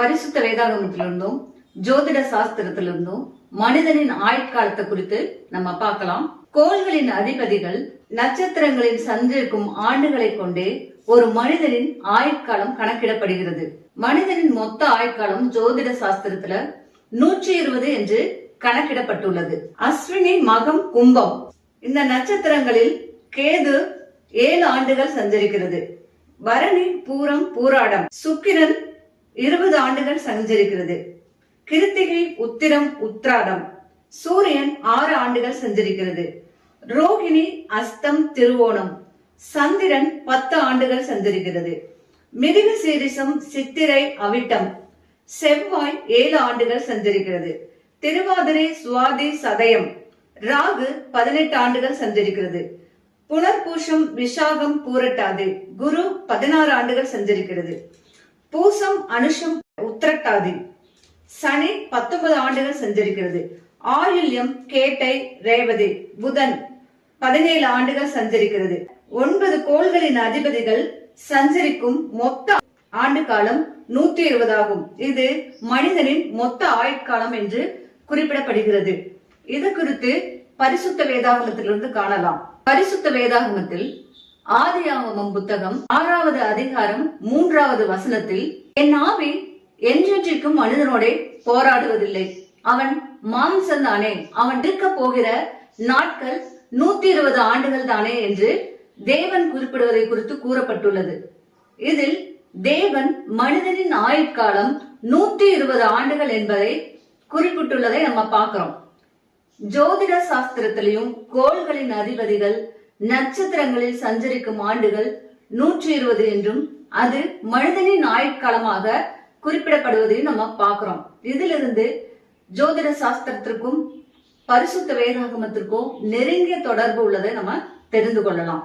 பரிசுத்த வேதாகமத்திலிருந்தும் ஜோதிட சாஸ்திரத்திலிருந்தும் மனிதனின் ஆயுட்காலத்தை குறித்து நம்ம பார்க்கலாம். கோள்களின் அதிபதிகள் நட்சத்திரங்களின் சந்திருக்கும் ஆண்டுகளை கொண்டே ஒரு மனிதனின் ஆயுட்காலம் கணக்கிடப்படுகிறது. மனிதனின் மொத்த ஆயுட்காலம் ஜோதிட சாஸ்திரத்துல 120 என்று கணக்கிடப்பட்டுள்ளது. அஸ்வினி, மகம், கும்பம் இந்த நட்சத்திரங்களில் கேது 7 ஆண்டுகள் சஞ்சரிக்கிறது. பரணி, பூரம், பூராடம், சுக்கிரன் 20 ஆண்டுகள் சஞ்சரிக்கிறது. கிருத்திகை, உத்திரம், உத்ராடம், சூரியன் 6 ஆண்டுகள் சஞ்சரிக்கிறது. ரோகிணி, அஸ்தம், திருவோணம், சந்திரன் 10 ஆண்டுகள் சஞ்சரிக்கிறது. மிருக சீரிசம், சித்திரை, அவிட்டம், செவ்வாய் 7 ஆண்டுகள் சஞ்சரிக்கிறது. திருவாதிரை, சுவாதி, சதயம், ராகு 18 ஆண்டுகள் சஞ்சரிக்கிறது. புனர்பூஷம், விஷாகம், பூரட்டாதி, குரு 16 ஆண்டுகள் சஞ்சரிக்கிறது. பூசம், அனுஷம், உத்திரட்டாதி, சனி 19 ஆண்டுகள் சஞ்சரிக்கிறது. ஆயுள்யம், கேட்டை, ரேவதி, புதன் 17 ஆண்டுகள் சஞ்சரிக்கிறது. 9 கோள்களின் அதிபதிகள் சஞ்சரிக்கும் மொத்த ஆண்டு காலம் 120 ஆகும். இது மனிதனின் மொத்த ஆயுட்காலம் என்று குறிப்பிடப்படுகிறது. இது குறித்து பரிசுத்த வேதாகமத்திலிருந்து காணலாம். பரிசுத்த வேதாகமத்தில் ஆதியாகமம் புத்தகம் 6வது அதிகாரம் 3வது வசனத்தில், என் ஆவி என்றென்றைக்கும் மனிதனோட போராடுவதில்லை, அவன் மாம்சம் தானே, அவன் இருக்க போகிற நாட்கள் 120 ஆண்டுகள் தானே என்று தேவன் குறிப்பிடுவதை குறித்து கூறப்பட்டுள்ளது. இதில் தேவன் மனிதனின் ஆயுட்காலம் 120 ஆண்டுகள் என்பதை குறிப்பிட்டுள்ளதை நம்ம பார்க்கிறோம். ஜோதிட சாஸ்திரத்திலையும் கோள்களின் அதிபதிகள் நட்சத்திரங்களில் சஞ்சரிக்கும் ஆண்டுகள் 120 என்றும் அது மனிதனின் ஆயுட்காலமாக குறிப்பிடப்படுவதையும் நம்ம பார்க்கிறோம். இதிலிருந்து ஜோதிட சாஸ்திரத்திற்கும் பரிசுத்த வேதாகமத்திற்கும் நெருங்கிய தொடர்பு உள்ளதை நம்ம தெரிந்து கொள்ளலாம்.